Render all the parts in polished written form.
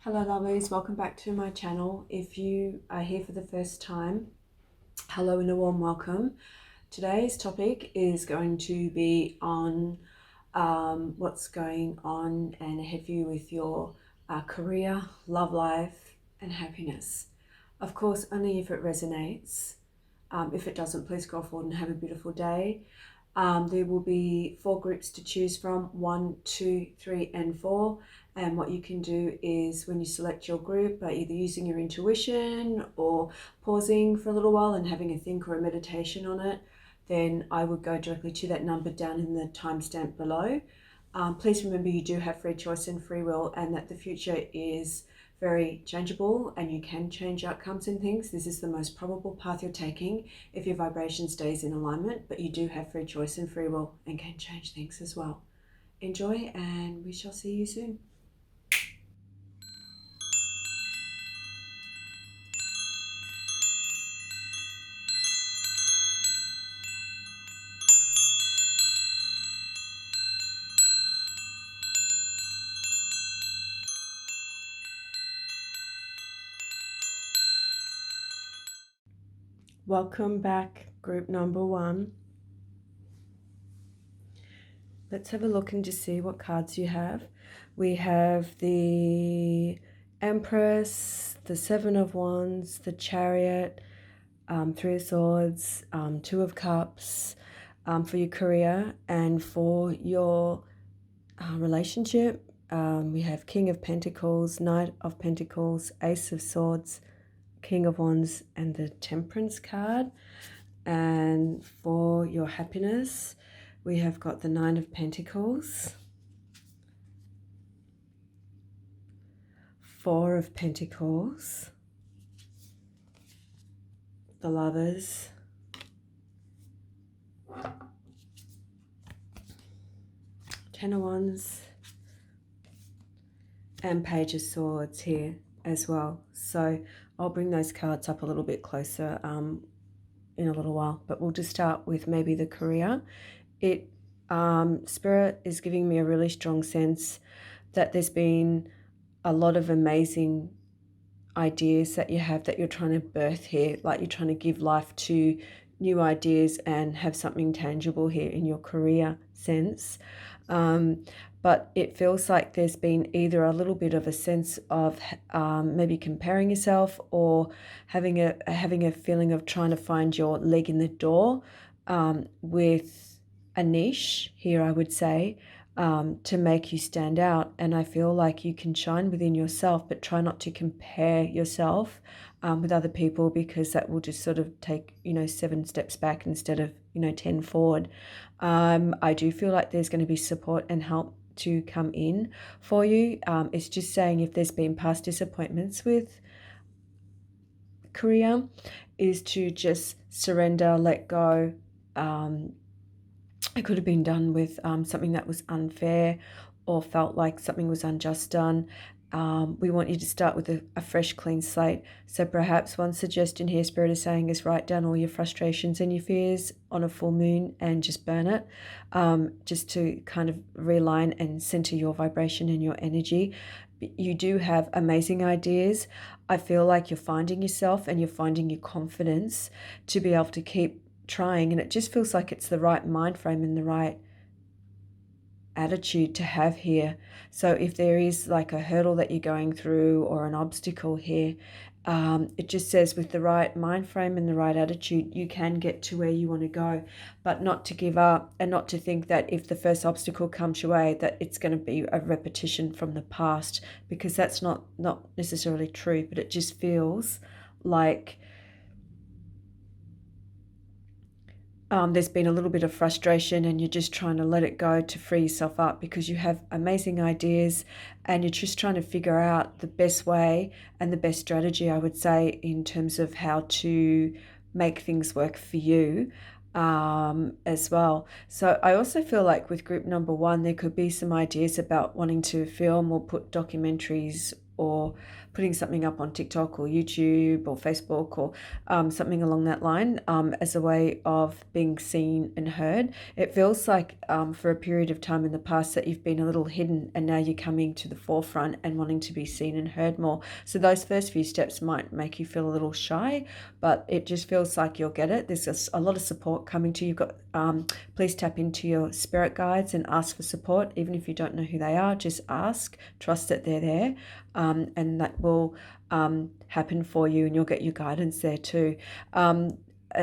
Hello lovelies, welcome back to my channel. If you are here for the first time, hello and a warm welcome. Today's topic is going to be on what's going on and ahead for you with your career, love life and happiness. Of course, only if it resonates. If it doesn't, please go forward and have a beautiful day. There will be 4 groups to choose from, 1, 2, 3 and 4. And what you can do is when you select your group, by either using your intuition or pausing for a little while and having a think or a meditation on it, then I would go directly to that number down in the timestamp below. Please remember you do have free choice and free will, and that the future is very changeable and you can change outcomes and things. This is the most probable path you're taking if your vibration stays in alignment, but you do have free choice and free will and can change things as well. Enjoy, and we shall see you soon. Welcome back, group number 1. Let's have a look and just see what cards you have. We have the Empress, the 7 of Wands, the Chariot, 3 of Swords, 2 of Cups for your career, and for your relationship. We have King of Pentacles, Knight of Pentacles, Ace of Swords, King of Wands and the Temperance card. And for your happiness, we have got the 9 of Pentacles, 4 of Pentacles, the Lovers, Ten of Wands, and Page of Swords here as well. So I'll bring those cards up a little bit closer in a little while, but we'll just start with maybe the career. Spirit is giving me a really strong sense that there's been a lot of amazing ideas that you have that you're trying to birth here, like you're trying to give life to new ideas and have something tangible here in your career sense. But it feels like there's been either a little bit of a sense of maybe comparing yourself, or having a feeling of trying to find your leg in the door with a niche here, I would say, to make you stand out. And I feel like you can shine within yourself, but try not to compare yourself with other people, because that will just sort of take 7 steps back instead of 10 forward. I do feel like there's going to be support and help to come in for you. It's just saying, if there's been past disappointments with career, is to just surrender, let go. It could have been done with something that was unfair or felt like something was unjust done. We want you to start with a fresh, clean slate. So perhaps one suggestion here, Spirit is saying, is write down all your frustrations and your fears on a full moon and just burn it, just to kind of realign and center your vibration and your energy. You do have amazing ideas. I feel like you're finding yourself and you're finding your confidence to be able to keep trying, and it just feels like it's the right mind frame and the right attitude to have here. So if there is like a hurdle that you're going through or an obstacle here, it just says with the right mind frame and the right attitude, you can get to where you want to go, but not to give up, and not to think that if the first obstacle comes your way that it's going to be a repetition from the past, because that's not necessarily true. But it just feels like there's been a little bit of frustration, and you're just trying to let it go to free yourself up, because you have amazing ideas and you're just trying to figure out the best way and the best strategy, I would say, in terms of how to make things work for you as well. So I also feel like with group number 1, there could be some ideas about wanting to film or put documentaries or putting something up on TikTok or YouTube or Facebook or something along that line as a way of being seen and heard. It feels like for a period of time in the past that you've been a little hidden, and now you're coming to the forefront and wanting to be seen and heard more. So those first few steps might make you feel a little shy, but it just feels like you'll get it. There's a lot of support coming to you. You've got please tap into your spirit guides and ask for support. Even if you don't know who they are, just ask, trust that they're there, and that will happen for you, and you'll get your guidance there too.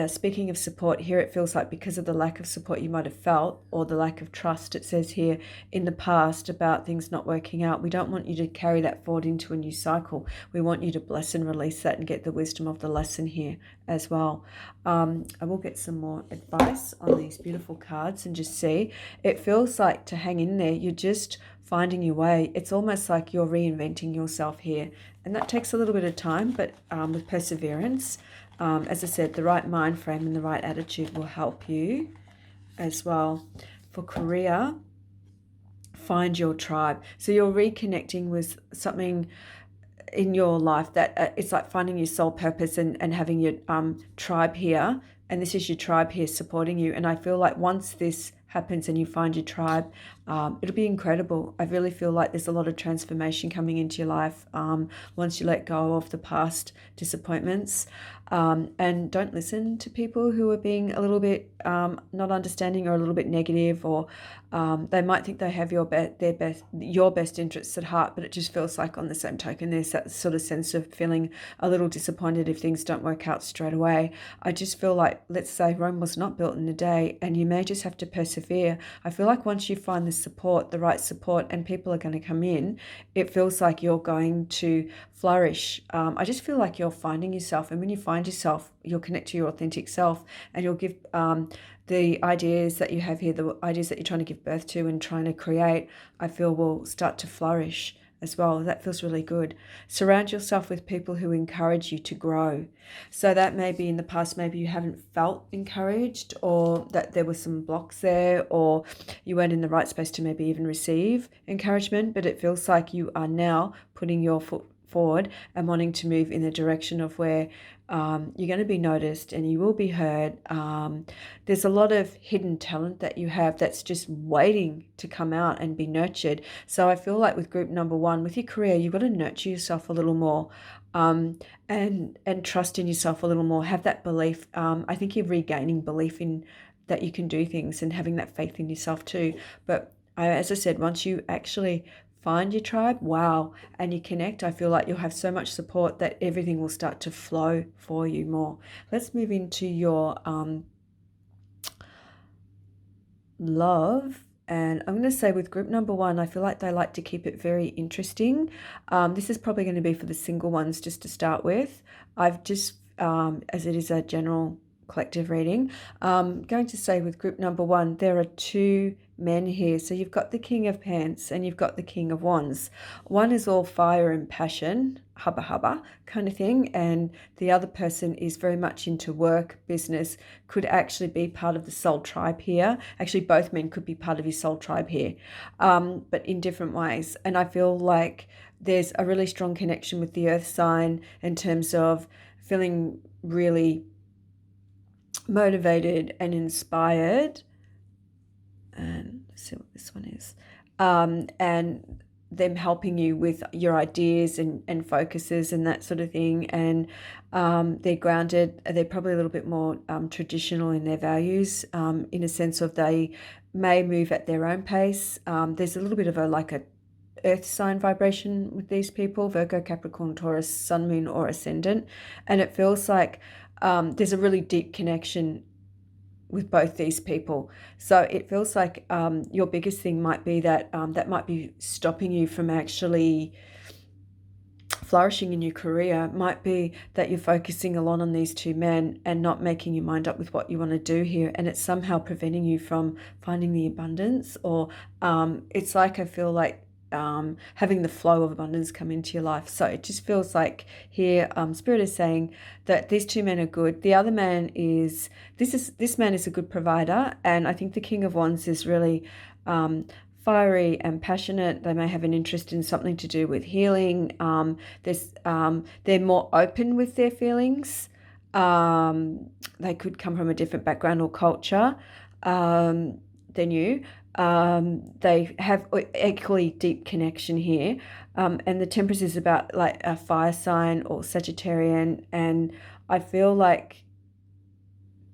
Speaking of support, here it feels like because of the lack of support you might have felt, or the lack of trust, it says here, in the past about things not working out, we don't want you to carry that forward into a new cycle. We want you to bless and release that and get the wisdom of the lesson here as well. I will get some more advice on these beautiful cards and just see. It feels like to hang in there, you're just finding your way. It's almost like you're reinventing yourself here, and that takes a little bit of time, but with perseverance. As I said, the right mind frame and the right attitude will help you as well. For career, find your tribe. So you're reconnecting with something in your life that it's like finding your soul purpose and having your tribe here. And this is your tribe here supporting you. And I feel like once this happens and you find your tribe, it'll be incredible. I really feel like there's a lot of transformation coming into your life once you let go of the past disappointments. And don't listen to people who are being a little bit not understanding or a little bit negative, or they might think they have your best interests at heart, but it just feels like on the same token there's that sort of sense of feeling a little disappointed if things don't work out straight away. I just feel like, let's say Rome was not built in a day, and you may just have to persevere. I feel like once you find the support, the right support, and people are going to come in, it feels like you're going to flourish. I just feel like you're finding yourself, and when you find yourself, you'll connect to your authentic self, and you'll give the ideas that you have here, the ideas that you're trying to give birth to and trying to create, I feel will start to flourish as well. That feels really good. Surround yourself with people who encourage you to grow. So that may be in the past, maybe you haven't felt encouraged, or that there were some blocks there, or you weren't in the right space to maybe even receive encouragement, but it feels like you are now putting your foot forward and wanting to move in the direction of where you're going to be noticed and you will be heard. There's a lot of hidden talent that you have that's just waiting to come out and be nurtured. So I feel like with group number one, with your career, you've got to nurture yourself a little more, and trust in yourself a little more. Have that belief. I think you're regaining belief in that you can do things, and having that faith in yourself too. But as I said, once you actually find your tribe, wow, and you connect, I feel like you'll have so much support that everything will start to flow for you more. Let's move into your love. And I'm going to say with group number one, I feel like they like to keep it very interesting. This is probably going to be for the single ones just to start with. I've just, as it is a general collective reading, going to say with group number one, there are two men here. So you've got the King of Pants and you've got the King of Wands. One is all fire and passion, hubba hubba kind of thing, and the other person is very much into work, business, could actually be part of the soul tribe here. Actually, both men could be part of your soul tribe here, but in different ways. And I feel like there's a really strong connection with the earth sign in terms of feeling really motivated and inspired. And let's see what this one is. And them helping you with your ideas and focuses and that sort of thing. And they're grounded. They're probably a little bit more traditional in their values, in a sense of they may move at their own pace. There's a little bit of a earth sign vibration with these people: Virgo, Capricorn, Taurus, Sun, Moon, or Ascendant. And it feels like there's a really deep connection with both these people. So it feels like your biggest thing might be that that might be stopping you from actually flourishing in your career, might be that you're focusing a lot on these two men and not making your mind up with what you want to do here, and it's somehow preventing you from finding the abundance, or it's like I feel like having the flow of abundance come into your life. So it just feels like here Spirit is saying that these two men are good. The other man this man is a good provider, and I think the King of Wands is really fiery and passionate. They may have an interest in something to do with healing. They're more open with their feelings. They could come from a different background or culture than you. They have equally deep connection here. And the Temperance is about like a fire sign or Sagittarian. And I feel like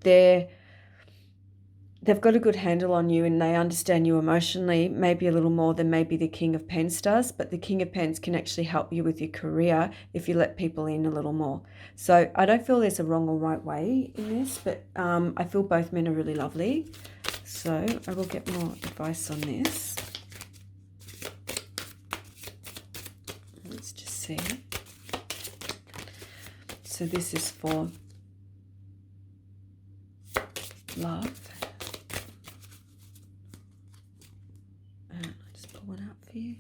they've got a good handle on you and they understand you emotionally, maybe a little more than maybe the King of Pens does, but the King of Pens can actually help you with your career if you let people in a little more. So I don't feel there's a wrong or right way in this, but I feel both men are really lovely. So I will get more advice on this. Let's just see. So this is for love. For you.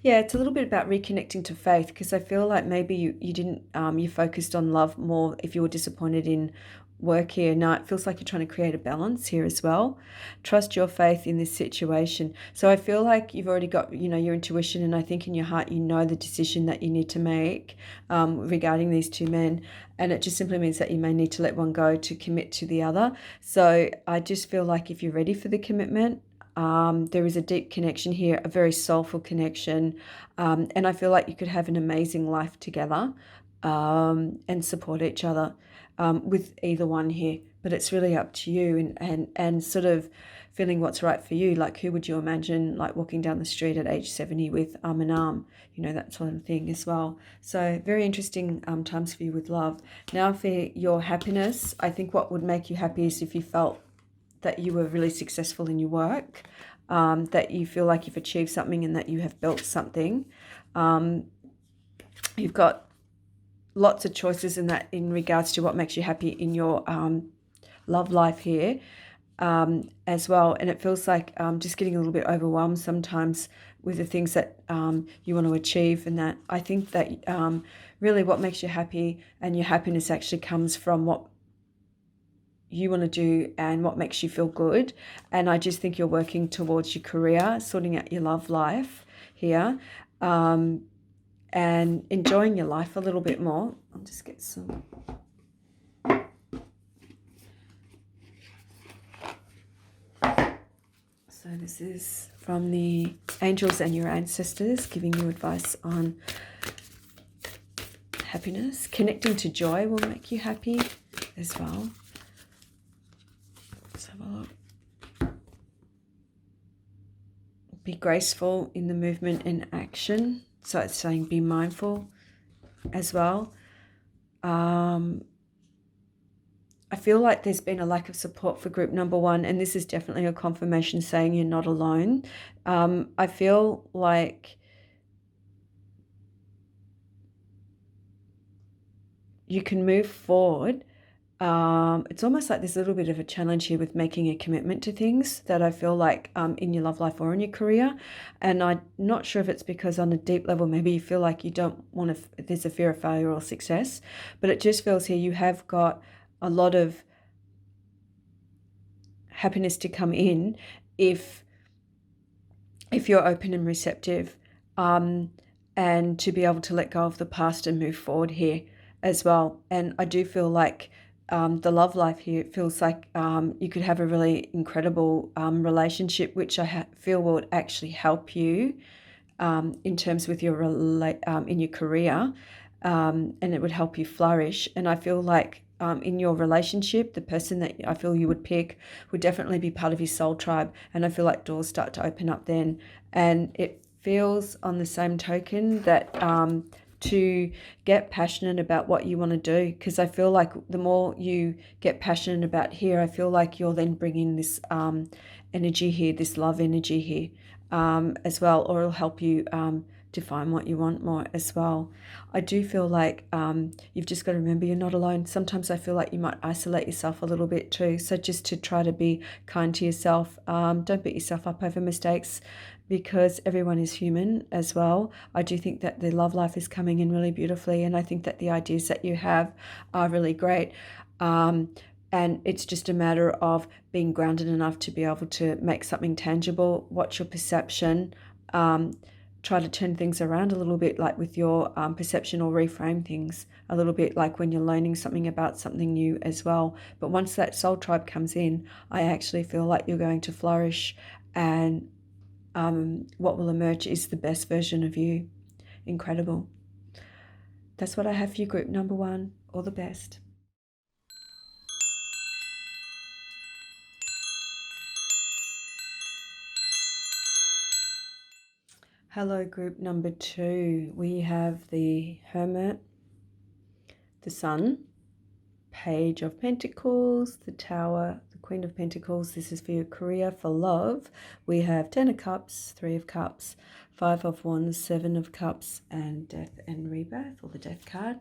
Yeah, it's a little bit about reconnecting to faith, because I feel like maybe you didn't you focused on love more if you were disappointed in work here. Now it feels like you're trying to create a balance here as well. Trust your faith in this situation. So I feel like you've already got your intuition, and I think in your heart you know the decision that you need to make regarding these two men, and it just simply means that you may need to let one go to commit to the other. So I just feel like if you're ready for the commitment, there is a deep connection here, a very soulful connection, and I feel like you could have an amazing life together and support each other with either one here. But it's really up to you and sort of feeling what's right for you. Like, who would you imagine like walking down the street at age 70 with arm in arm, that sort of thing as well. So very interesting times for you with love. Now for your happiness, I think what would make you happy is if you felt that you were really successful in your work, that you feel like you've achieved something and that you have built something. You've got lots of choices in regards to what makes you happy in your love life here as well. And it feels like just getting a little bit overwhelmed sometimes with the things that you want to achieve. And that I think that really what makes you happy and your happiness actually comes from what you want to do and what makes you feel good. And I just think you're working towards your career, sorting out your love life here, and enjoying your life a little bit more. I'll just get some. So this is from the angels and your ancestors giving you advice on happiness. Connecting to joy will make you happy as well. Let's have a look. Be graceful in the movement and action. So it's saying be mindful as well. I feel like there's been a lack of support for group number one, and this is definitely a confirmation saying you're not alone. I feel like you can move forward. It's almost like there's a little bit of a challenge here with making a commitment to things that I feel like in your love life or in your career. And I'm not sure if it's because on a deep level, maybe you feel like you don't want to, there's a fear of failure or success, but it just feels here you have got a lot of happiness to come in if you're open and receptive, and to be able to let go of the past and move forward here as well. And I do feel like the love life here, it feels like you could have a really incredible relationship, which I feel will actually help you in terms with your in your career, and it would help you flourish. And I feel like in your relationship, the person that I feel you would pick would definitely be part of your soul tribe. And I feel like doors start to open up then. And it feels on the same token that to get passionate about what you want to do, because I feel like the more you get passionate about here, I feel like you'll then bring in this energy here, this love energy here as well, or it'll help you define what you want more as well. I do feel like you've just got to remember you're not alone. Sometimes I feel like you might isolate yourself a little bit too. So just to try to be kind to yourself. Don't beat yourself up over mistakes, because everyone is human as well. I do think that the love life is coming in really beautifully, and I think that the ideas that you have are really great. And it's just a matter of being grounded enough to be able to make something tangible, watch your perception, try to turn things around a little bit, like with your perception, or reframe things a little bit, like when you're learning something about something new as well. But once that soul tribe comes in, I actually feel like you're going to flourish, and what will emerge is the best version of you. Incredible. That's what I have for you, group number 1. All the best. Hello, group number 2. We have the Hermit, the Sun, Page of Pentacles, the Tower, the Queen of Pentacles. This is for your career, for love. We have 10 of Cups, 3 of Cups, 5 of Wands, 7 of Cups, and Death and Rebirth, or the Death card.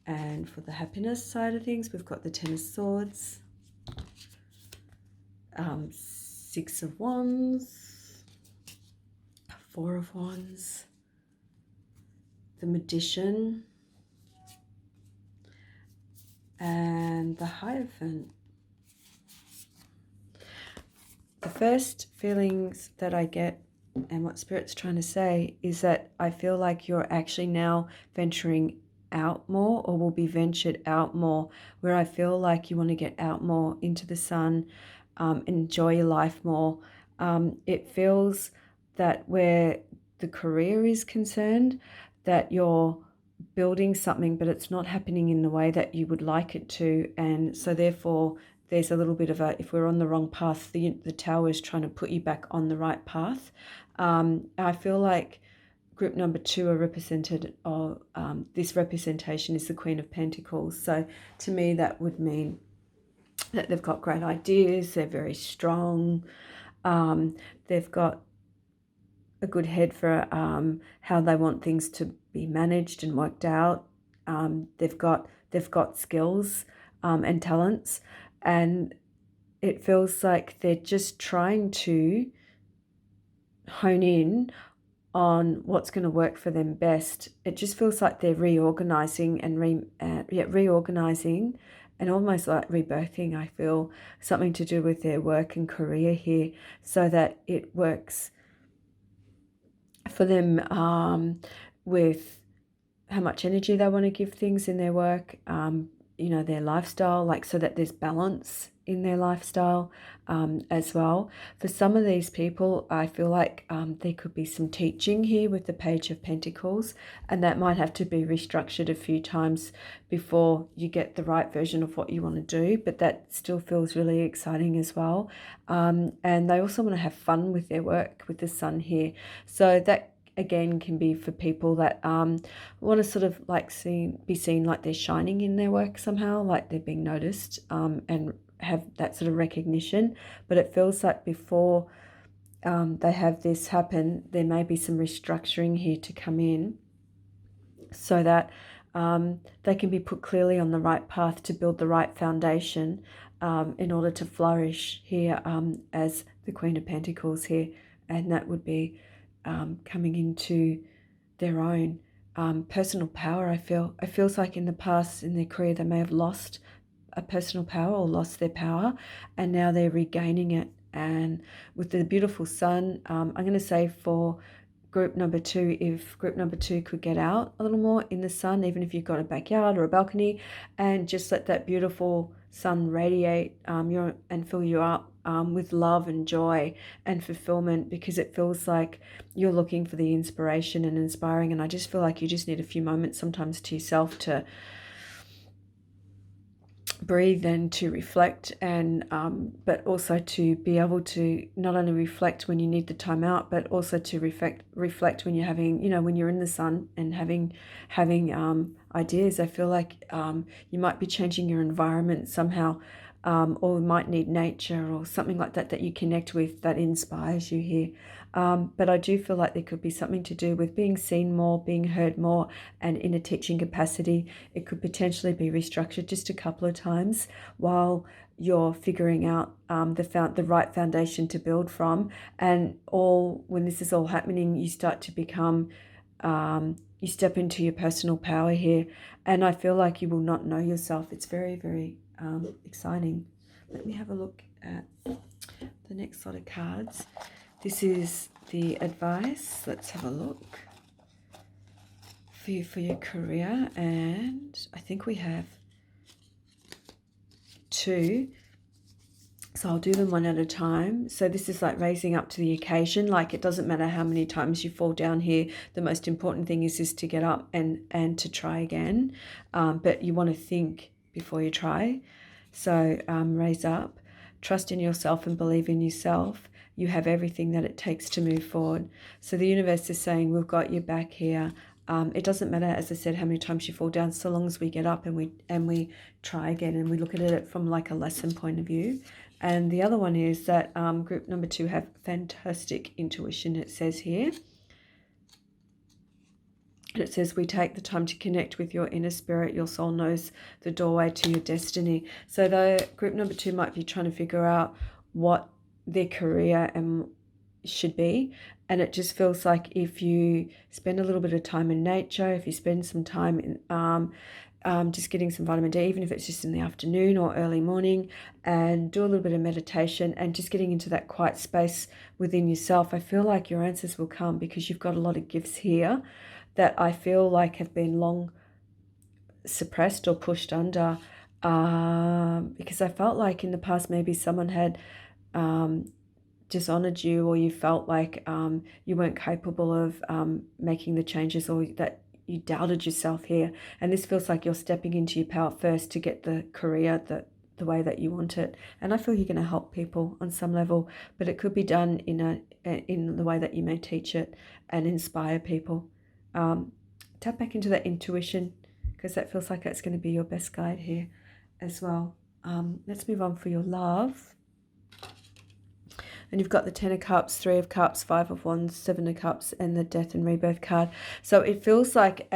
And for the happiness side of things, we've got the 10 of Swords, 6 of Wands, 4 of Wands, the Magician, and the Hierophant. The first feelings that I get, and what Spirit's trying to say, is that I feel like you're actually now venturing out more, or will be ventured out more, where I feel like you want to get out more into the sun, enjoy your life more. It feels that where the career is concerned, that you're building something, but it's not happening in the way that you would like it to. And so therefore there's a little bit of a, if we're on the wrong path, the Tower is trying to put you back on the right path. I feel like group number 2 are represented, or this representation is the Queen of Pentacles. So to me that would mean that they've got great ideas, they're very strong, they've got a good head for how they want things to be managed and worked out. They've got skills and talents, and it feels like they're just trying to hone in on what's going to work for them best. It just feels like they're reorganizing and reorganizing and almost like rebirthing. I feel something to do with their work and career here, so that it works for them with how much energy they want to give things in their work, their lifestyle, like, so that there's balance in their lifestyle as well. For some of these people, I feel like there could be some teaching here with the Page of Pentacles, and that might have to be restructured a few times before you get the right version of what you want to do, but that still feels really exciting as well. And they also want to have fun with their work with the Sun here. So that again can be for people that want to sort of like be seen like they're shining in their work somehow, like they're being noticed, and have that sort of recognition. But it feels like before they have this happen, there may be some restructuring here to come in, so that they can be put clearly on the right path to build the right foundation in order to flourish here as the Queen of Pentacles here. And that would be coming into their own personal power. It feels like in the past, in their career, they may have lost a personal power or lost their power, and now they're regaining it. And with the beautiful Sun, I'm going to say for group number 2, if group number 2 could get out a little more in the sun, even if you've got a backyard or a balcony, and just let that beautiful sun radiate and fill you up with love and joy and fulfillment, because it feels like you're looking for the inspiration and inspiring. And I just feel like you just need a few moments sometimes to yourself to breathe and to reflect, and but also to be able to not only reflect when you need the time out, but also to reflect when you're having, when you're in the sun and having ideas. I feel like you might be changing your environment somehow, or might need nature or something like that you connect with, that inspires you here. But I do feel like there could be something to do with being seen more, being heard more, and in a teaching capacity. It could potentially be restructured just a couple of times while you're figuring out the right foundation to build from. And when this is all happening, you start to become, you step into your personal power here. And I feel like you will not know yourself. It's very, very exciting. Let me have a look at the next lot of cards. This is the advice. Let's have a look for you for your career. And I think we have 2. So I'll do them one at a time. So this is like raising up to the occasion. Like, it doesn't matter how many times you fall down here. The most important thing is to get up and to try again. But you want to think before you try. So raise up, trust in yourself and believe in yourself. You have everything that it takes to move forward. So the universe is saying, we've got your back here. It doesn't matter, as I said, how many times you fall down, so long as we get up and we try again, and we look at it from like a lesson point of view. And the other one is that group number 2 have fantastic intuition, it says here. It says, we take the time to connect with your inner spirit. Your soul knows the doorway to your destiny. So the group number 2 might be trying to figure out what their career should be. And it just feels like if you spend a little bit of time in nature, if you spend some time in just getting some vitamin D, even if it's just in the afternoon or early morning, and do a little bit of meditation and just getting into that quiet space within yourself, I feel like your answers will come, because you've got a lot of gifts here that I feel like have been long suppressed or pushed under, because I felt like in the past maybe someone had dishonored you, or you felt like you weren't capable of making the changes, or that you doubted yourself here. And this feels like you're stepping into your power first to get the career the way that you want it. And I feel you're going to help people on some level, but it could be done in the way that you may teach it and inspire people. Tap back into that intuition, because that feels like that's going to be your best guide here as well. Let's move on for your love. And you've got the 10 of Cups, 3 of Cups, 5 of Wands, 7 of Cups, and the Death and Rebirth card. So it feels like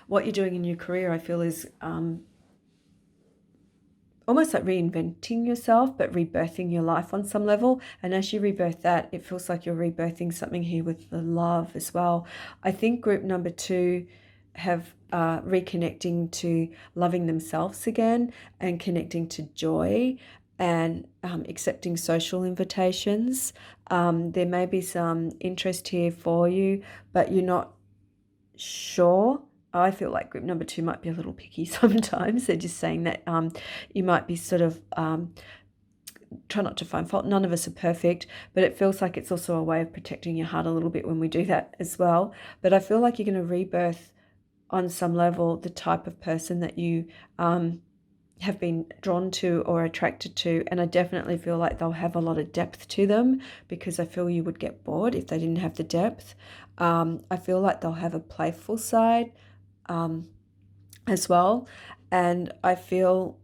what you're doing in your career, I feel, is almost like reinventing yourself, but rebirthing your life on some level. And as you rebirth that, it feels like you're rebirthing something here with the love as well. I think group number 2 have reconnecting to loving themselves again and connecting to joy, and accepting social invitations. There may be some interest here for you, but you're not sure. I feel like group number 2 might be a little picky sometimes. They're just saying that you might be sort of, try not to find fault. None of us are perfect, but it feels like it's also a way of protecting your heart a little bit when we do that as well. But I feel like you're going to rebirth on some level the type of person that you have been drawn to or attracted to. And I definitely feel like they'll have a lot of depth to them, because I feel you would get bored if they didn't have the depth. I feel like they'll have a playful side as well. And I feel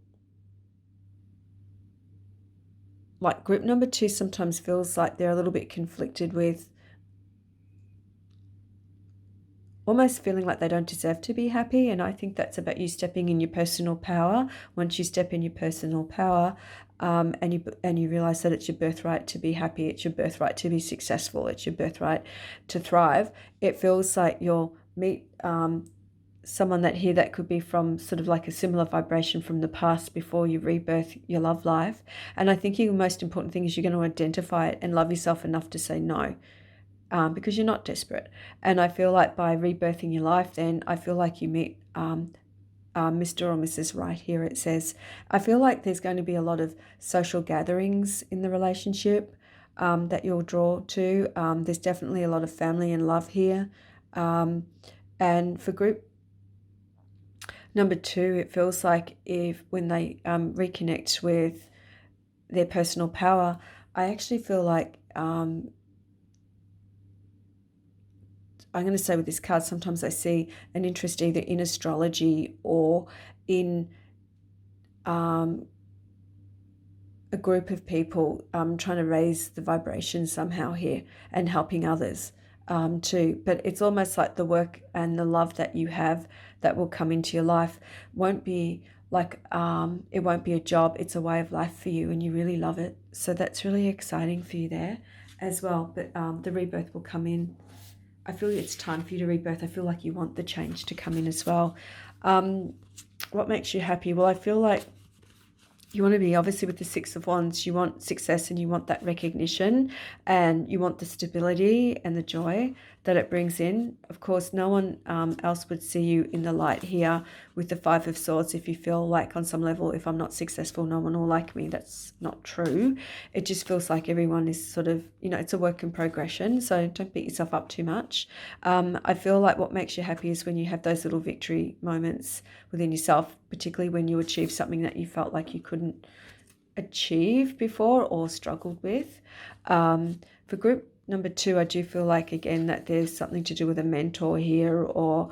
like group number 2 sometimes feels like they're a little bit conflicted with almost feeling like they don't deserve to be happy. And I think that's about you stepping in your personal power. Once you step in your personal power, and you realize that it's your birthright to be happy, it's your birthright to be successful, it's your birthright to thrive, it feels like you'll meet someone that could be from sort of like a similar vibration from the past before you rebirth your love life. And I think your most important thing is you're going to identify it and love yourself enough to say no. Because you're not desperate. And I feel like by rebirthing your life, then I feel like you meet Mr. or Mrs. Right here, it says. I feel like there's going to be a lot of social gatherings in the relationship that you'll draw to. There's definitely a lot of family and love here. And for group number 2, it feels like when they reconnect with their personal power, I actually feel like I'm going to say with this card, sometimes I see an interest either in astrology or in a group of people trying to raise the vibration somehow here and helping others too. But it's almost like the work and the love that you have that will come into your life won't be like, it won't be a job. It's a way of life for you and you really love it. So that's really exciting for you there as well. But the rebirth will come in. I feel it's time for you to rebirth. I feel like you want the change to come in as well. What makes you happy? Well, I feel like you want to be obviously with the Six of Wands, you want success and you want that recognition and you want the stability and the joy that it brings in. Of course, no one else would see you in the light here with the Five of Swords. If you feel like on some level, if I'm not successful, no one will like me, that's not true. It just feels like everyone is sort of, you know, it's a work in progression. So don't beat yourself up too much. I feel like what makes you happy is when you have those little victory moments within yourself, particularly when you achieve something that you felt like you couldn't achieve before or struggled with. For group number 2, I do feel like, again, that there's something to do with a mentor here, or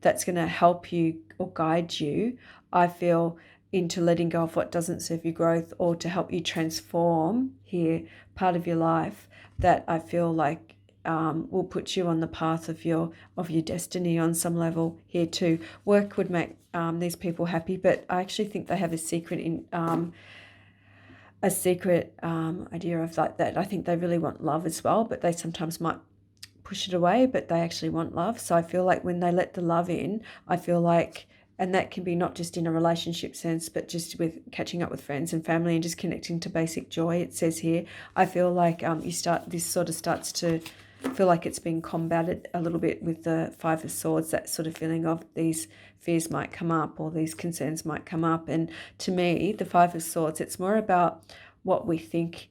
that's going to help you or guide you, I feel, into letting go of what doesn't serve your growth, or to help you transform here part of your life that I feel like will put you on the path of your destiny on some level here too. Work would make these people happy, but I actually think they have a secret idea of like that. I think they really want love as well, but they sometimes might push it away, but they actually want love. So I feel like when they let the love in, I feel like, and that can be not just in a relationship sense, but just with catching up with friends and family and just connecting to basic joy, it says here. I feel like this sort of starts to feel like it's being combated a little bit with the Five of Swords, that sort of feeling of these fears might come up or these concerns might come up. And to me, the Five of Swords, it's more about what we think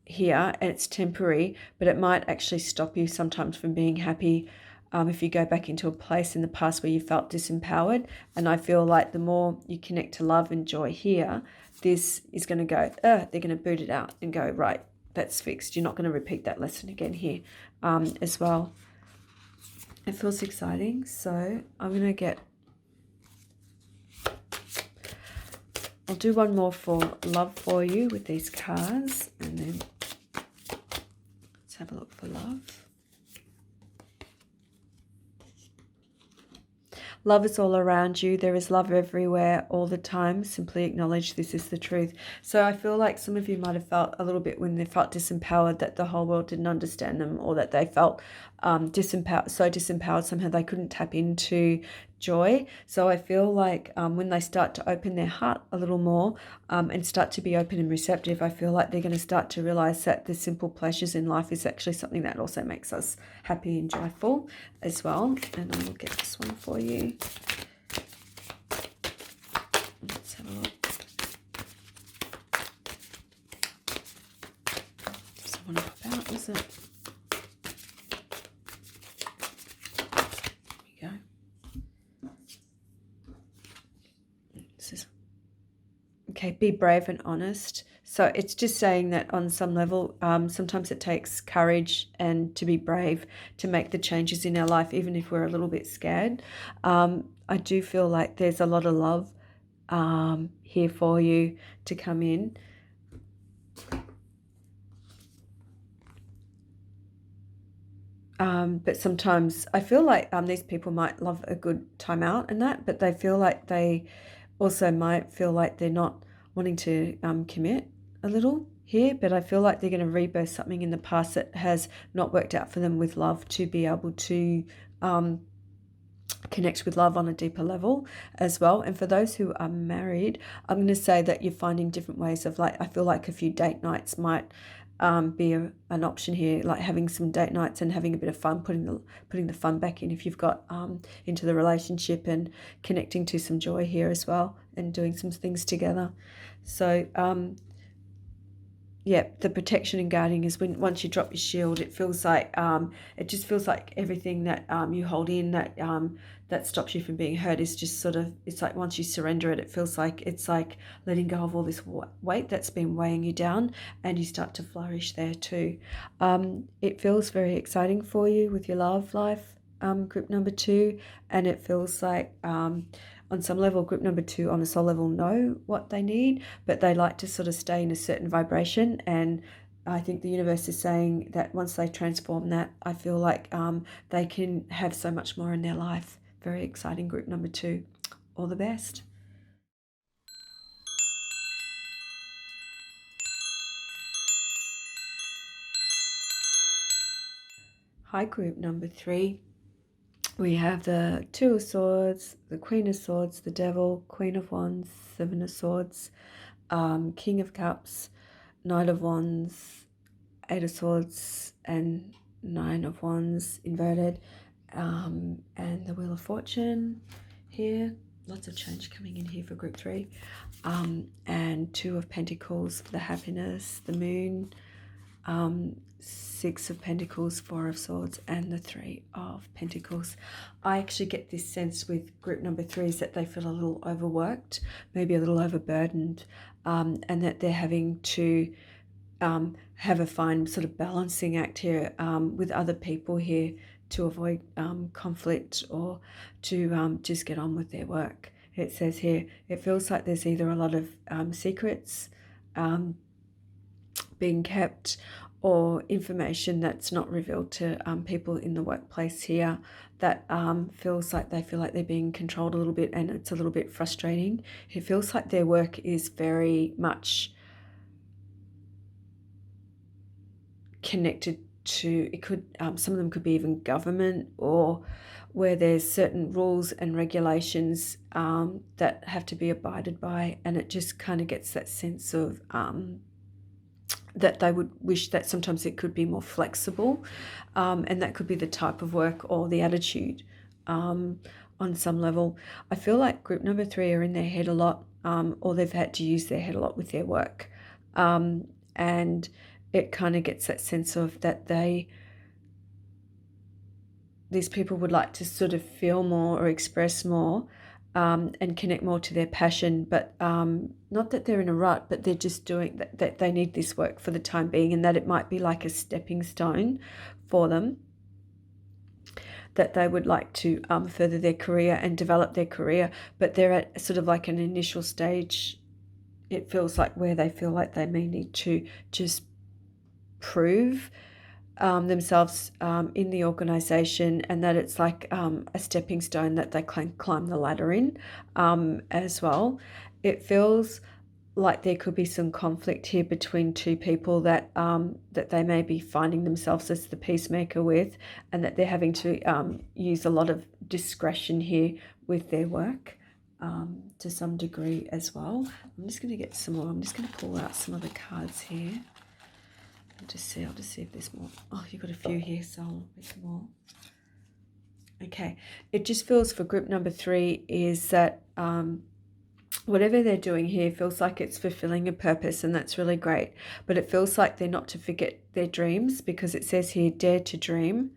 here, and it's temporary, but it might actually stop you sometimes from being happy if you go back into a place in the past where you felt disempowered. And I feel like the more you connect to love and joy here, this is going to go, they're going to boot it out and go, right, that's fixed. You're not going to repeat that lesson again here as well. It feels exciting. So I'm going to get, I'll do one more for love for you with these cards, and then let's have a look for love. Love is all around you. There is love everywhere all the time. Simply acknowledge this is the truth. So I feel like some of you might have felt a little bit when they felt disempowered, that the whole world didn't understand them, or that they felt disempowered somehow they couldn't tap into joy. So I feel like when they start to open their heart a little more and start to be open and receptive, I feel like they're going to start to realize that the simple pleasures in life is actually something that also makes us happy and joyful as well. And I will get this one for you. Let's have a look. Doesn't want to pop out, does it? Okay, be brave and honest. So it's just saying that on some level, sometimes it takes courage and to be brave to make the changes in our life, even if we're a little bit scared. I do feel like there's a lot of love here for you to come in. But sometimes I feel like these people might love a good time out and that, but they feel like they also might feel like they're not wanting to commit a little here, but I feel like they're going to rebirth something in the past that has not worked out for them with love, to be able to connect with love on a deeper level as well. And for those who are married, I'm going to say that you're finding different ways of, like, I feel like a few date nights might be an option here, like having some date nights and having a bit of fun, putting the fun back in if you've got into the relationship, and connecting to some joy here as well, and doing some things together. So yeah, the protection and guarding is when once you drop your shield, it feels like it just feels like everything that you hold in that stops you from being hurt is just sort of, it's like once you surrender it, it feels like it's like letting go of all this weight that's been weighing you down, and you start to flourish there too. It feels very exciting for you with your love life, group number 2, and it feels like on some level, group number 2 on a soul level know what they need, but they like to sort of stay in a certain vibration. And I think the universe is saying that once they transform that, I feel like they can have so much more in their life. Very exciting, group number 2. All the best. Hi, group number 3. We have the Two of Swords, the Queen of Swords, the Devil, Queen of Wands, Seven of Swords, King of Cups, Knight of Wands, Eight of Swords, and Nine of Wands inverted, and the Wheel of Fortune here. Lots of change coming in here for group 3, and Two of Pentacles for the happiness, the Moon, Six of Pentacles, Four of Swords, and the Three of Pentacles. I actually get this sense with group number 3 is that they feel a little overworked, maybe a little overburdened, and that they're having to have a fine sort of balancing act here with other people here to avoid conflict or to just get on with their work. It says here, it feels like there's either a lot of secrets being kept or information that's not revealed to people in the workplace here that feels like they feel like they're being controlled a little bit, and it's a little bit frustrating. It feels like their work is very much connected to, it could some of them could be even government, or where there's certain rules and regulations that have to be abided by, and it just kind of gets that sense of that they would wish that sometimes it could be more flexible, and that could be the type of work or the attitude on some level. I feel like group number 3 are in their head a lot, or they've had to use their head a lot with their work, and it kind of gets that sense of that these people would like to sort of feel more or express more and connect more to their passion, but not that they're in a rut, but they're just doing that they need this work for the time being, and that it might be like a stepping stone for them, that they would like to further their career and develop their career, but they're at sort of like an initial stage, it feels like, where they feel like they may need to just prove themselves in the organization, and that it's like a stepping stone that they can climb the ladder in as well. It feels like there could be some conflict here between two people that that they may be finding themselves as the peacemaker with, and that they're having to use a lot of discretion here with their work to some degree as well. I'm just going to get some more. I'm just going to pull out some other cards here. I'll just see if there's more. Oh, you've got a few here, so I'll read some more. Okay, it just feels for group number 3 is that whatever they're doing here feels like it's fulfilling a purpose, and that's really great. But it feels like they're not to forget their dreams, because it says here, dare to dream.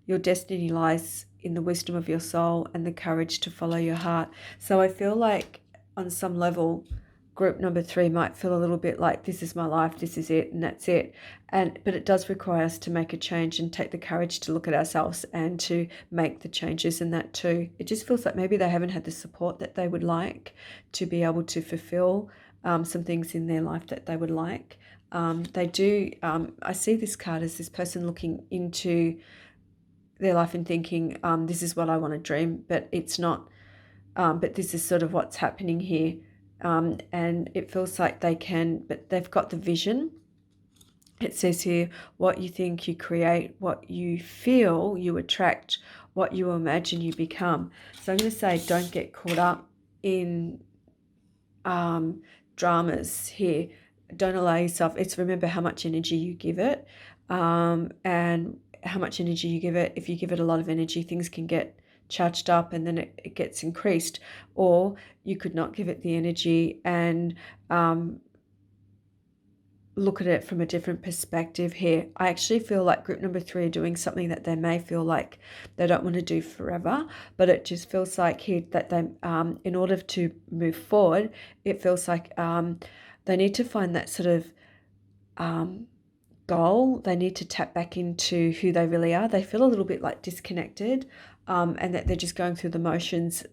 Your destiny lies in the wisdom of your soul and the courage to follow your heart. So I feel like on some level, group number 3 might feel a little bit like, this is my life, this is it, and that's it. But it does require us to make a change and take the courage to look at ourselves and to make the changes in that too. It just feels like maybe they haven't had the support that they would like to be able to fulfill some things in their life that they would like. They do, I see this card as this person looking into their life and thinking, this is what I want to dream, but it's not, but this is sort of what's happening here. And it feels like they can, but they've got the vision. It says here, what you think you create, what you feel you attract, what you imagine you become. So I'm going to say, don't get caught up in dramas here. Don't allow yourself, it's remember how much energy you give it, and how much energy you give it. If you give it a lot of energy, things can get charged up and then it gets increased, or you could not give it the energy and look at it from a different perspective here. I actually feel like group number 3 are doing something that they may feel like they don't want to do forever, but it just feels like here that they in order to move forward, it feels like they need to find that sort of goal. They need to tap back into who they really are. They feel a little bit like disconnected, and that they're just going through the motions.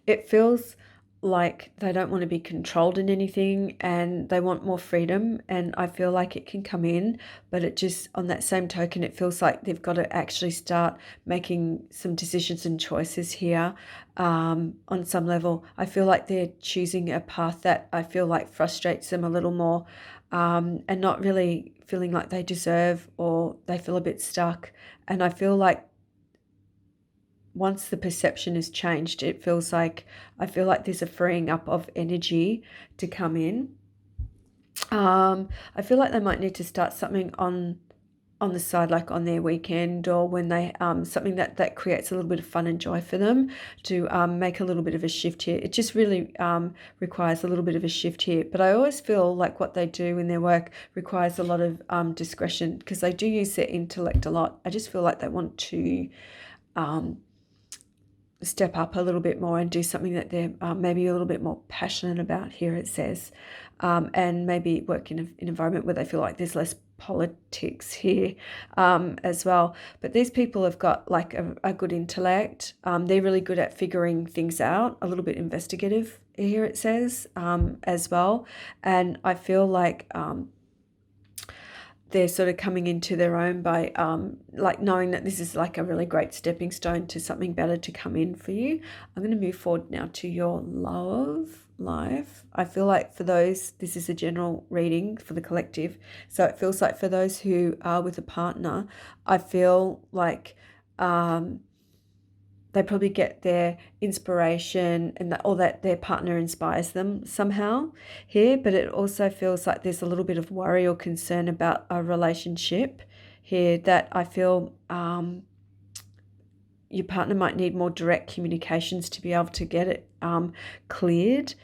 It feels like they don't want to be controlled in anything and they want more freedom, and I feel like it can come in, but it just, on that same token, it feels like they've got to actually start making some decisions and choices here. On some level, I feel like they're choosing a path that I feel like frustrates them a little more, and not really feeling like they deserve, or they feel a bit stuck. And I feel like once the perception is changed, it feels like, I feel like there's a freeing up of energy to come in. I feel like they might need to start something on the side, like on their weekend, or when they something that creates a little bit of fun and joy for them, to make a little bit of a shift here. It just really requires a little bit of a shift here. But I always feel like what they do in their work requires a lot of discretion, because they do use their intellect a lot. I just feel like they want to step up a little bit more and do something that they're maybe a little bit more passionate about here, it says, and maybe work in an environment where they feel like there's less politics here as well. But these people have got like a good intellect. They're really good at figuring things out, a little bit investigative here, it says, as well. And I feel like they're sort of coming into their own by like knowing that this is like a really great stepping stone to something better to come in for you. I'm going to move forward now to your love life. I feel like for those, this is a general reading for the collective. So it feels like for those who are with a partner, I feel like they probably get their inspiration and that, or that their partner inspires them somehow here. But it also feels like there's a little bit of worry or concern about a relationship here, that I feel your partner might need more direct communications to be able to get it cleared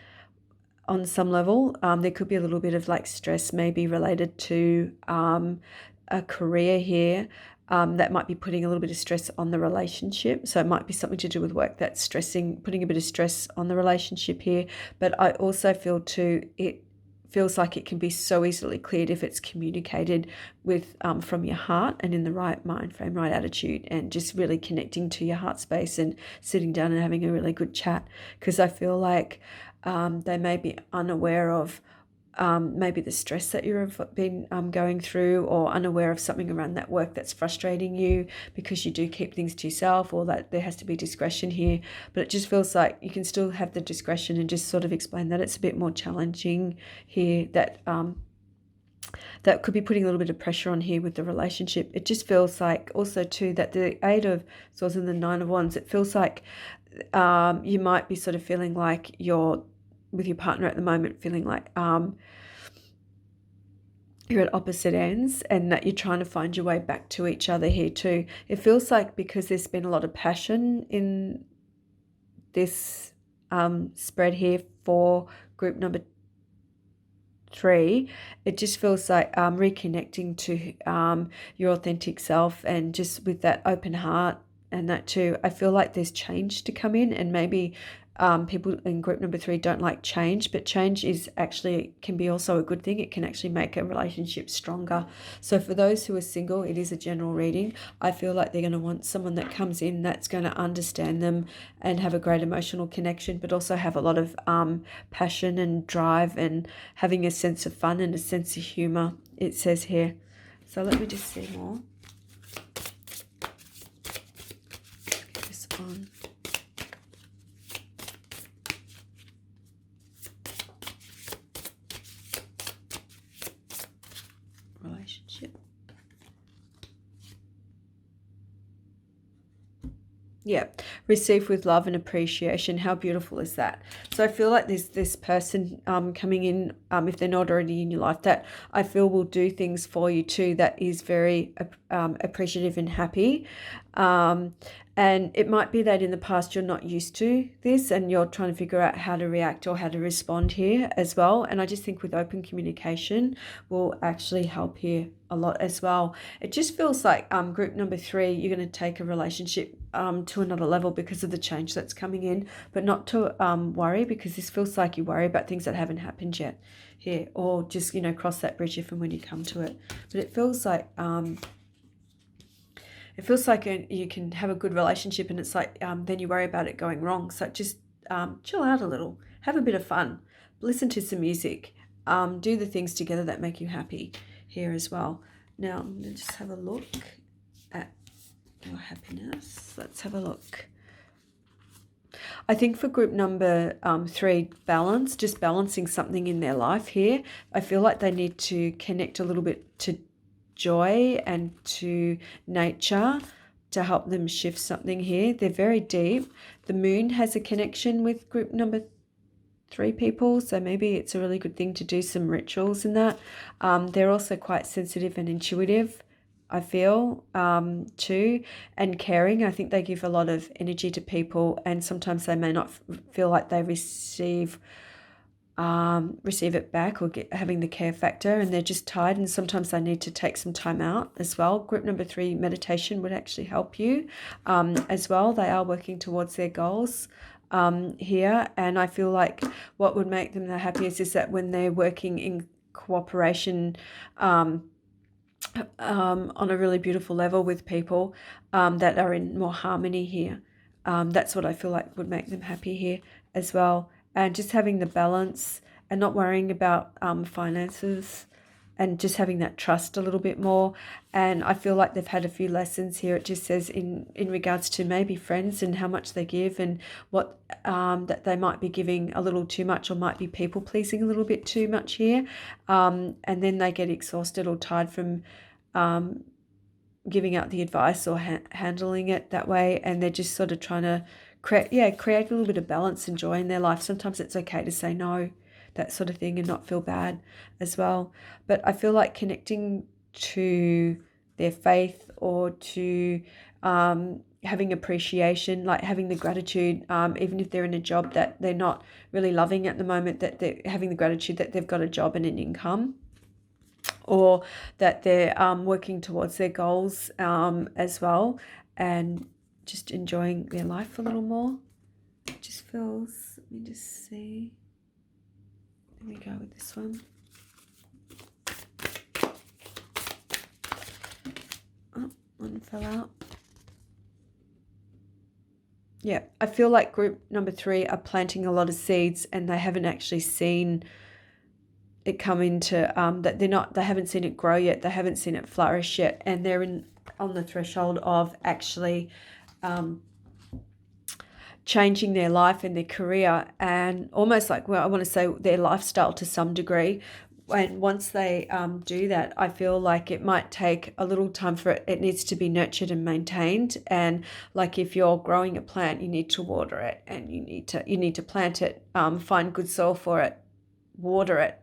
on some level. There could be a little bit of like stress maybe related to a career here. That might be putting a little bit of stress on the relationship. So it might be something to do with work that's putting a bit of stress on the relationship here. But I also feel too, it feels like it can be so easily cleared if it's communicated with from your heart and in the right mind frame, right attitude, and just really connecting to your heart space and sitting down and having a really good chat. Because I feel like they may be unaware of maybe the stress that you've been going through, or unaware of something around that work that's frustrating you because you do keep things to yourself, or that there has to be discretion here. But it just feels like you can still have the discretion and just sort of explain that it's a bit more challenging here, that that could be putting a little bit of pressure on here with the relationship. It just feels like also too that the Eight of Swords and the Nine of Wands, it feels like you might be sort of feeling like you're with your partner at the moment, feeling like you're at opposite ends, and that you're trying to find your way back to each other here too. It feels like because there's been a lot of passion in this spread here for group number 3, it just feels like reconnecting to your authentic self, and just with that open heart and that too. I feel like there's change to come in, and maybe people in group number 3 don't like change, but change is actually can be also a good thing. It can actually make a relationship stronger. So for those who are single, it is a general reading. I feel like they're going to want someone that comes in that's going to understand them and have a great emotional connection, but also have a lot of passion and drive, and having a sense of fun and a sense of humor, it says here. So let me just see more. Get this on. Relationship. Yeah, receive with love and appreciation. How beautiful is that? So I feel like there's this person coming in, if they're not already in your life, that I feel will do things for you too, that is very appreciative and happy. And it might be that in the past you're not used to this, and you're trying to figure out how to react or how to respond here as well. And I just think with open communication will actually help here a lot as well. It just feels like group number 3, you're going to take a relationship to another level because of the change that's coming in, but not to worry, because this feels like you worry about things that haven't happened yet here, or just, you know, cross that bridge if and when you come to it. But it feels like you can have a good relationship, and it's like then you worry about it going wrong. So just chill out a little have a bit of fun, listen to some music, do the things together that make you happy here as well. Now I'm going to just have a look at your happiness. Let's have a look. I think for group number 3, balance, just balancing something in their life here. I feel like they need to connect a little bit to joy and to nature to help them shift something here. They're very deep. The moon has a connection with group number 3 people, so maybe it's a really good thing to do some rituals in that. They're also quite sensitive and intuitive, I feel, too, and caring. I think they give a lot of energy to people, and sometimes they may not feel like they receive it back or having the care factor, and they're just tired, and sometimes they need to take some time out as well. Group number 3, meditation would actually help you as well. They are working towards their goals here, and I feel like what would make them the happiest is that when they're working in cooperation on a really beautiful level with people that are in more harmony here. That's what I feel like would make them happy here as well. And just having the balance and not worrying about finances, and just having that trust a little bit more. And I feel like they've had a few lessons here. It just says in regards to maybe friends and how much they give, and what that they might be giving a little too much, or might be people pleasing a little bit too much here. And then they get exhausted or tired from giving out the advice or handling it that way. And they're just sort of trying to create a little bit of balance and joy in their life. Sometimes it's okay to say no, that sort of thing, and not feel bad as well. But I feel like connecting to their faith, or to having appreciation, like having the gratitude, even if they're in a job that they're not really loving at the moment, that they're having the gratitude that they've got a job and an income, or that they're working towards their goals as well, and just enjoying their life a little more. It just feels, let me just see. There we go with this one. Oh, one fell out. Yeah, I feel like group number 3 are planting a lot of seeds, and they haven't actually seen it come into that they haven't seen it grow yet. They haven't seen it flourish yet, and they're on the threshold of actually changing their life and their career, and almost like, well, I want to say their lifestyle to some degree. And once they do that, I feel like it might take a little time for it. It needs to be nurtured and maintained. And like if you're growing a plant, you need to water it, and you need to plant it, find good soil for it, water it,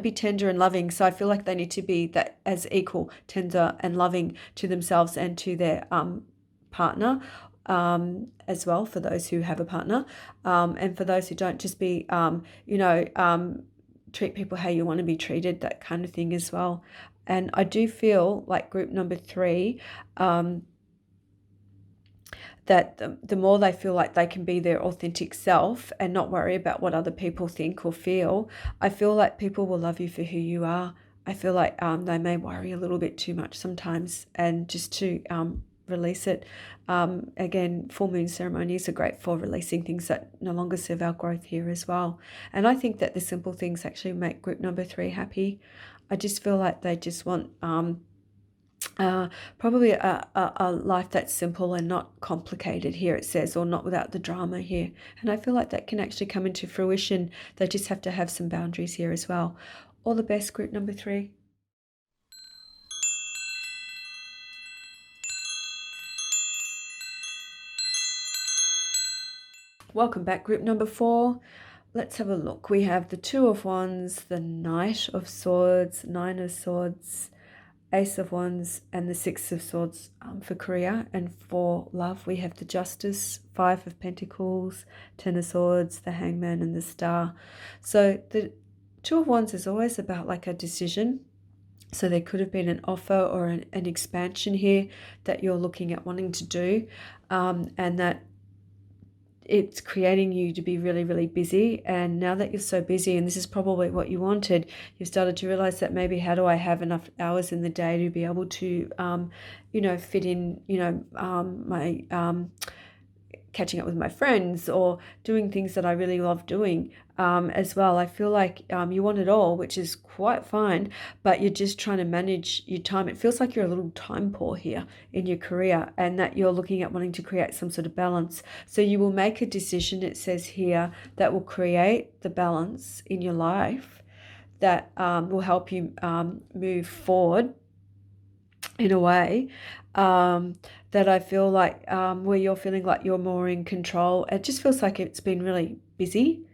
be tender and loving. So I feel like they need to be that as equal, tender and loving to themselves and to their partner as well, for those who have a partner, and for those who don't, just be treat people how you want to be treated, that kind of thing as well. And I do feel like group number 3, that the more they feel like they can be their authentic self and not worry about what other people think or feel, I feel like people will love you for who you are. I feel like they may worry a little bit too much sometimes, and just to release it. Again, full moon ceremonies are great for releasing things that no longer serve our growth here as well. And I think that the simple things actually make group number 3 happy. I just feel like they just want probably a life that's simple and not complicated here, it says, or not without the drama here. And I feel like that can actually come into fruition. They just have to have some boundaries here as well. All the best, group number 3. Welcome back, group number 4. Let's have a look. We have the 2 of Wands, the Knight of Swords, 9 of Swords, Ace of Wands, and the 6 of Swords for career. And for love, we have the Justice, 5 of Pentacles, 10 of Swords, the Hangman, and the Star. So the 2 of Wands is always about like a decision. So there could have been an offer or an expansion here that you're looking at wanting to do, and that it's creating you to be really, really busy. And now that you're so busy, and this is probably what you wanted, you've started to realize that maybe, how do I have enough hours in the day to be able to, fit in, my catching up with my friends or doing things that I really love doing as well. I feel like you want it all, which is quite fine, but you're just trying to manage your time. It feels like you're a little time poor here in your career, and that you're looking at wanting to create some sort of balance. So you will make a decision, it says here, that will create the balance in your life that will help you move forward in a way that I feel like where you're feeling like you're more in control. It just feels like it's been really busy,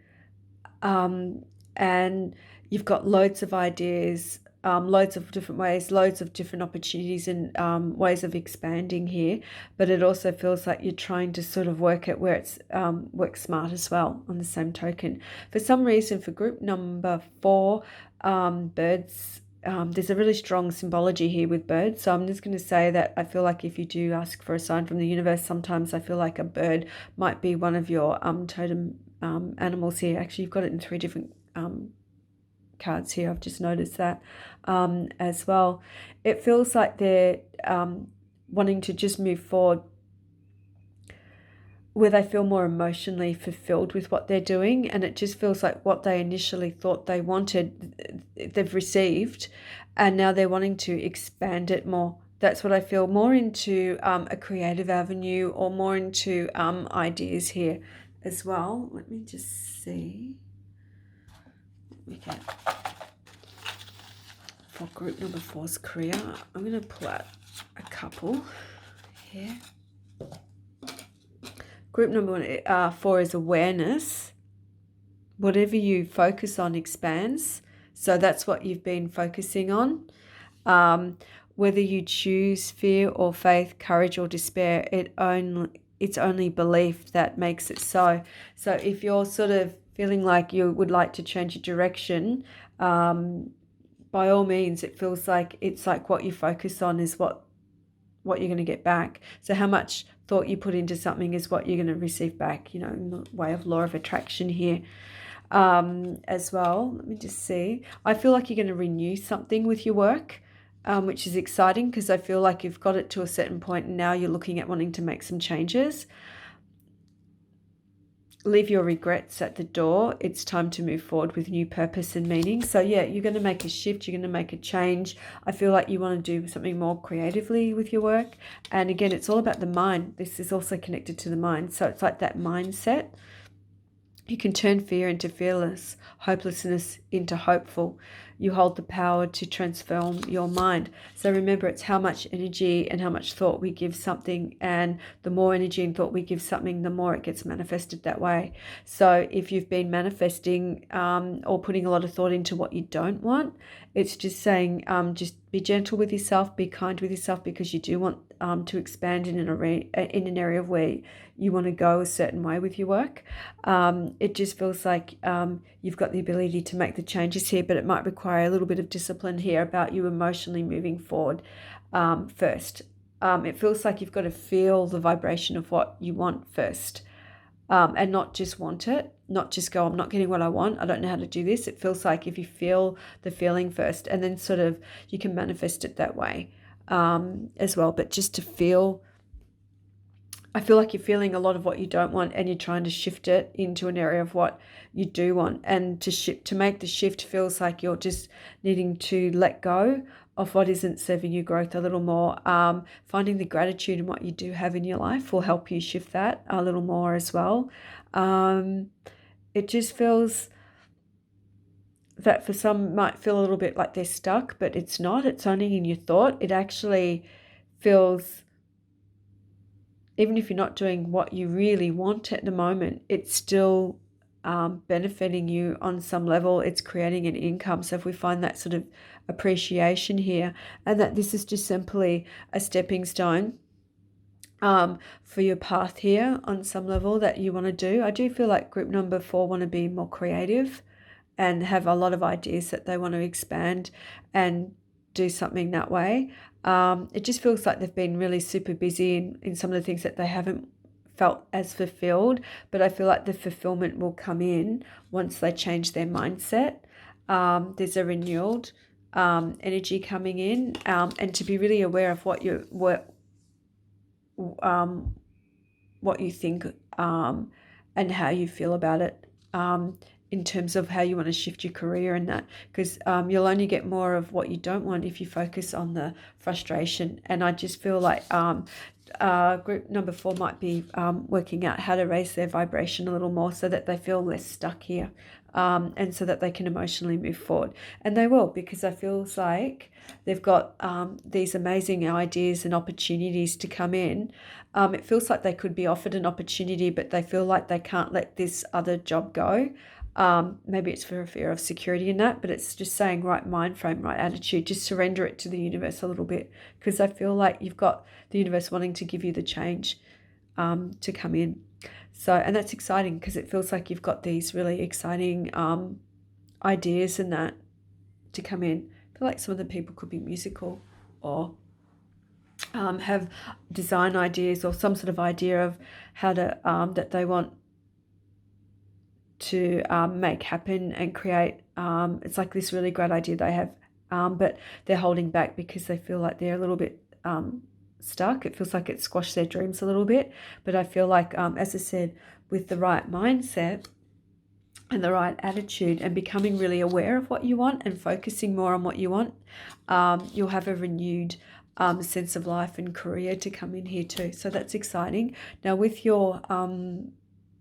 and you've got loads of ideas, loads of different ways, loads of different opportunities and ways of expanding here. But it also feels like you're trying to sort of work at where it's work smart as well on the same token. For some reason, for group number 4, birds, there's a really strong symbology here with birds. So I'm just going to say that I feel like if you do ask for a sign from the universe, sometimes I feel like a bird might be one of your totem animals here. Actually, you've got it in 3 different cards here. I've just noticed that as well. It feels like they're wanting to just move forward where they feel more emotionally fulfilled with what they're doing, and it just feels like what they initially thought they wanted, they've received, and now they're wanting to expand it more. That's what I feel, more into a creative avenue, or more into ideas here as well. Let me just see. We get for group number 4's career. I'm going to pull out a couple here. Group number 4 is awareness. Whatever you focus on expands. So that's what you've been focusing on. Whether you choose fear or faith, courage or despair, it's only belief that makes it so. So if you're sort of feeling like you would like to change your direction, by all means, it feels like it's like what you focus on is what you're going to get back. So how much thought you put into something is what you're going to receive back, you know, in the way of law of attraction here as well. Let me just see. I feel like you're going to renew something with your work, which is exciting, because I feel like you've got it to a certain point and now you're looking at wanting to make some changes. Leave your regrets at the door. It's time to move forward with new purpose and meaning. So yeah, you're going to make a shift. You're going to make a change. I feel like you want to do something more creatively with your work. And again, it's all about the mind. This is also connected to the mind. So it's like that mindset. You can turn fear into fearless, hopelessness into hopeful. You hold the power to transform your mind. So remember, it's how much energy and how much thought we give something, and the more energy and thought we give something, the more it gets manifested that way. So if you've been manifesting or putting a lot of thought into what you don't want, it's just saying just be gentle with yourself, be kind with yourself, because you do want to expand in an area where you want to go a certain way with your work. It just feels like you've got the ability to make the changes here, but it might require a little bit of discipline here about you emotionally moving forward first. It feels like you've got to feel the vibration of what you want first, and not just want it, not just go, I'm not getting what I want, I don't know how to do this. It feels like if you feel the feeling first, and then sort of you can manifest it that way as well. But just to feel, I feel like you're feeling a lot of what you don't want, and you're trying to shift it into an area of what you do want. And to make the shift feels like you're just needing to let go of what isn't serving you growth a little more. Finding the gratitude in what you do have in your life will help you shift that a little more as well. It just feels that for some might feel a little bit like they're stuck, but it's not. It's only in your thought. It actually feels, even if you're not doing what you really want at the moment, it's still benefiting you on some level. It's creating an income. So if we find that sort of appreciation here, and that this is just simply a stepping stone for your path here on some level that you want to do. I do feel like group number 4 want to be more creative and have a lot of ideas that they want to expand and do something that way. It just feels like they've been really super busy in some of the things that they haven't felt as fulfilled, but I feel like the fulfillment will come in once they change their mindset. There's a renewed energy coming in, and to be really aware of what you think and how you feel about it, in terms of how you want to shift your career and that, because you'll only get more of what you don't want if you focus on the frustration. And I just feel like group number 4 might be working out how to raise their vibration a little more so that they feel less stuck here, and so that they can emotionally move forward. And they will, because it feels like they've got these amazing ideas and opportunities to come in. It feels like they could be offered an opportunity, but they feel like they can't let this other job go. Maybe it's for a fear of security in that, but it's just saying right mind frame, right attitude, just surrender it to the universe a little bit, because I feel like you've got the universe wanting to give you the change to come in. So, and that's exciting because it feels like you've got these really exciting ideas and that to come in. I feel like some of the people could be musical, or have design ideas, or some sort of idea of how to that they want to make happen and create. It's like this really great idea they have, but they're holding back because they feel like they're a little bit stuck. It feels like it squashed their dreams a little bit. But I feel like, as I said, with the right mindset and the right attitude and becoming really aware of what you want and focusing more on what you want, you'll have a renewed sense of life and career to come in here too. So that's exciting. Now with your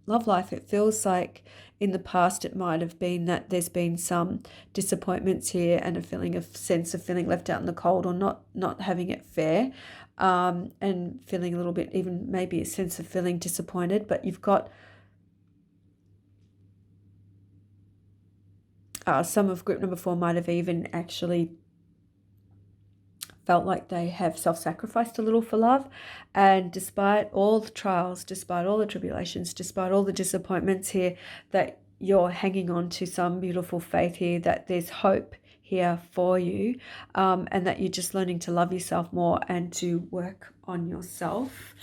love life, it feels like in the past it might have been that there's been some disappointments here and a sense of feeling left out in the cold, or not having it fair, and feeling a little bit, even maybe a sense of feeling disappointed. But you've got some of group number 4 might have even actually felt like they have self-sacrificed a little for love. And despite all the trials, despite all the tribulations, despite all the disappointments here, that you're hanging on to some beautiful faith here, that there's hope here for you, and that you're just learning to love yourself more and to work on yourself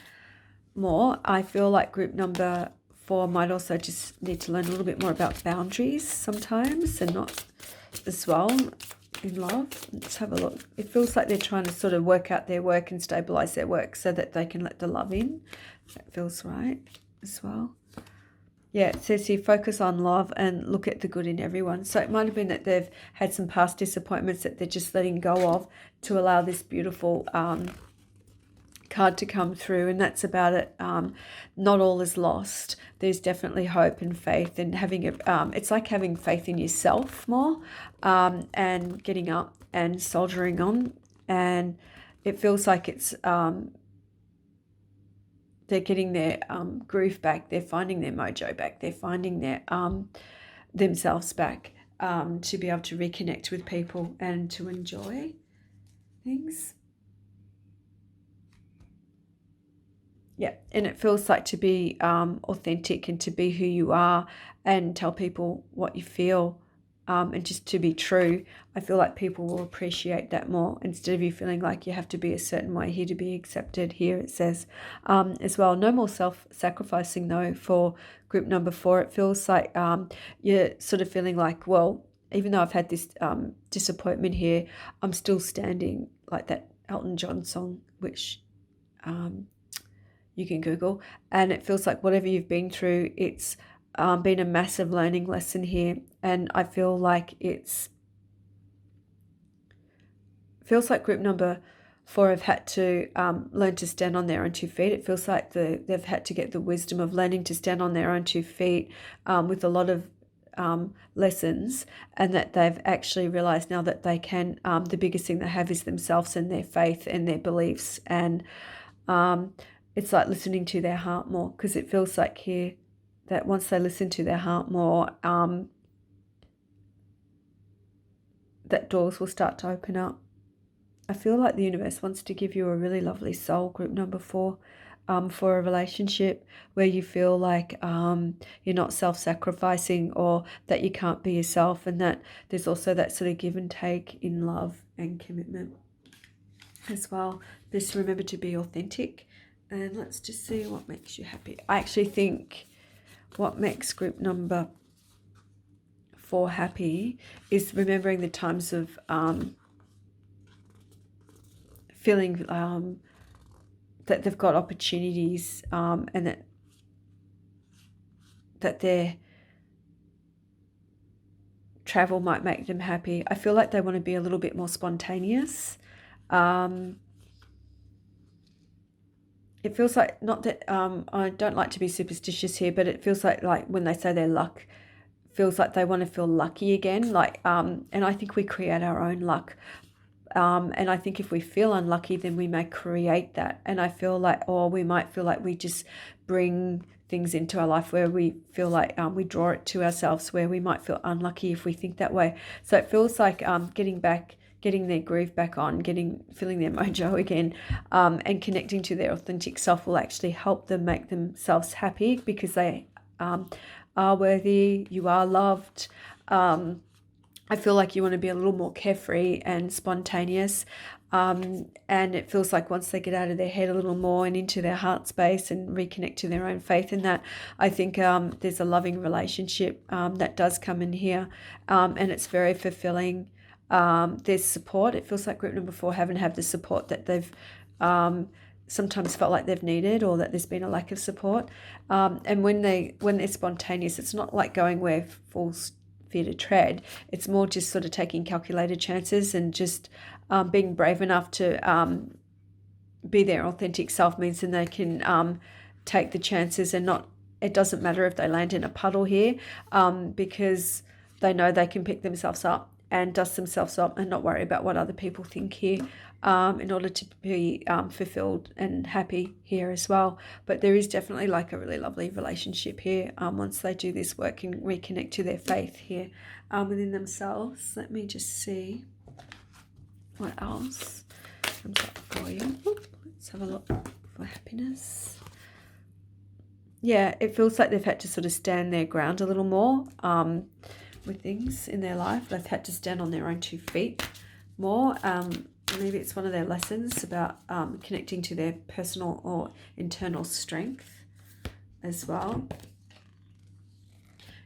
more. I feel like group number 4 might also just need to learn a little bit more about boundaries sometimes, and not as well in love. Let's have a look. It feels like they're trying to sort of work out their work and stabilize their work so that they can let the love in. That feels right as well. Yeah, it says here, focus on love and look at the good in everyone. So it might have been that they've had some past disappointments that they're just letting go of to allow this beautiful card to come through, and that's about it. Not all is lost. There's definitely hope and faith, and having it's like having faith in yourself more, and getting up and soldiering on. And it feels like it's they're getting their groove back. They're finding their mojo back. They're finding their themselves back, to be able to reconnect with people and to enjoy things. Yeah, and it feels like to be authentic and to be who you are and tell people what you feel, and just to be true. I feel like people will appreciate that more, instead of you feeling like you have to be a certain way here to be accepted. Here it says as well, no more self-sacrificing though for group number 4. It feels like you're sort of feeling like, well, even though I've had this disappointment here, I'm still standing, like that Elton John song, which you can Google, and it feels like whatever you've been through, it's been a massive learning lesson here. And I feel like feels like group number 4 have had to learn to stand on their own 2 feet. It feels like they've had to get the wisdom of learning to stand on their own 2 feet, with a lot of lessons, and that they've actually realized now that they can, the biggest thing they have is themselves and their faith and their beliefs. And it's like listening to their heart more, because it feels like here that once they listen to their heart more, that doors will start to open up. I feel like the universe wants to give you a really lovely soul, group number 4, for a relationship where you feel like you're not self-sacrificing, or that you can't be yourself, and that there's also that sort of give and take in love and commitment as well. Just remember to be authentic. And let's just see what makes you happy. I actually think what makes group number 4 happy is remembering the times of feeling that they've got opportunities, and that that their travel might make them happy. I feel like they want to be a little bit more spontaneous. It feels like, not that I don't like to be superstitious here, but it feels like when they say their luck, feels like they want to feel lucky again. And I think we create our own luck. And I think if we feel unlucky, then we may create that. And I feel like, or we might feel like we just bring things into our life where we feel like we draw it to ourselves, where we might feel unlucky if we think that way. So it feels like getting their groove back on, feeling their mojo again, and connecting to their authentic self will actually help them make themselves happy, because they are worthy, you are loved. I feel like you want to be a little more carefree and spontaneous. And it feels like once they get out of their head a little more and into their heart space and reconnect to their own faith in that, I think there's a loving relationship that does come in here, and it's very fulfilling. There's support. It feels like group number 4 haven't had the support that they've sometimes felt like they've needed, or that there's been a lack of support. And when they're spontaneous, it's not like going where fools fear to tread. It's more just sort of taking calculated chances and just being brave enough to be their authentic self, means then they can take the chances and not. It doesn't matter if they land in a puddle here, because they know they can pick themselves up and dust themselves up and not worry about what other people think here, in order to be fulfilled and happy here as well. But there is definitely like a really lovely relationship here once they do this work and reconnect to their faith here within themselves. Let me just see what else comes up for you. Let's have a look for happiness. Yeah, it feels like they've had to sort of stand their ground a little more with things in their life. They've had to stand on their own 2 feet more. Maybe it's one of their lessons about connecting to their personal or internal strength as well.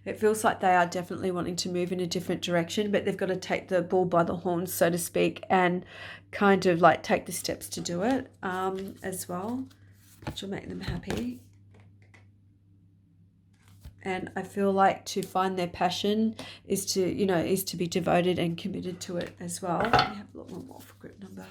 It feels like they are definitely wanting to move in a different direction, but they've got to take the bull by the horns, so to speak, and kind of like take the steps to do it as well, which will make them happy. And I feel like to find their passion is to be devoted and committed to it as well. Let me have a lot more for group number.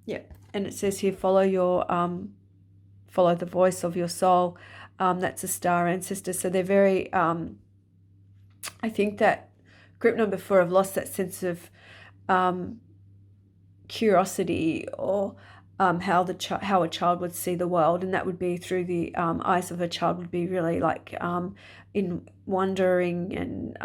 Yep, and it says here, follow the voice of your soul. That's a star ancestor. So they're very, I think that group number 4 have lost that sense of curiosity, or how a child would see the world, and that would be through the eyes of a child, would be really like in wondering and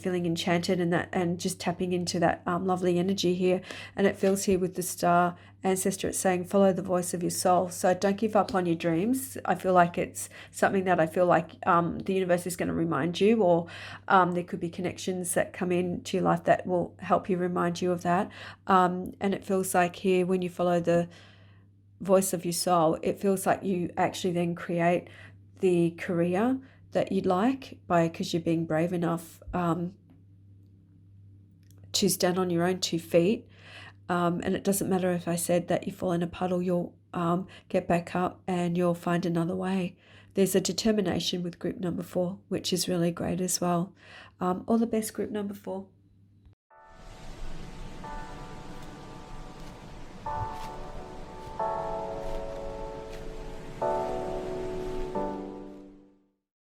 feeling enchanted, and just tapping into that lovely energy here. And it feels here with the star ancestor, it's saying follow the voice of your soul. So don't give up on your dreams. I feel like it's something that I feel like the universe is going to remind you, or there could be connections that come into your life that will help you, remind you of that. And it feels like here, when you follow the voice of your soul, it feels like you actually then create the career that you'd like, because you're being brave enough to stand on your own 2 feet. And it doesn't matter if I said that you fall in a puddle, you'll get back up and you'll find another way. There's a determination with group number 4, which is really great as well. All the best, group number 4.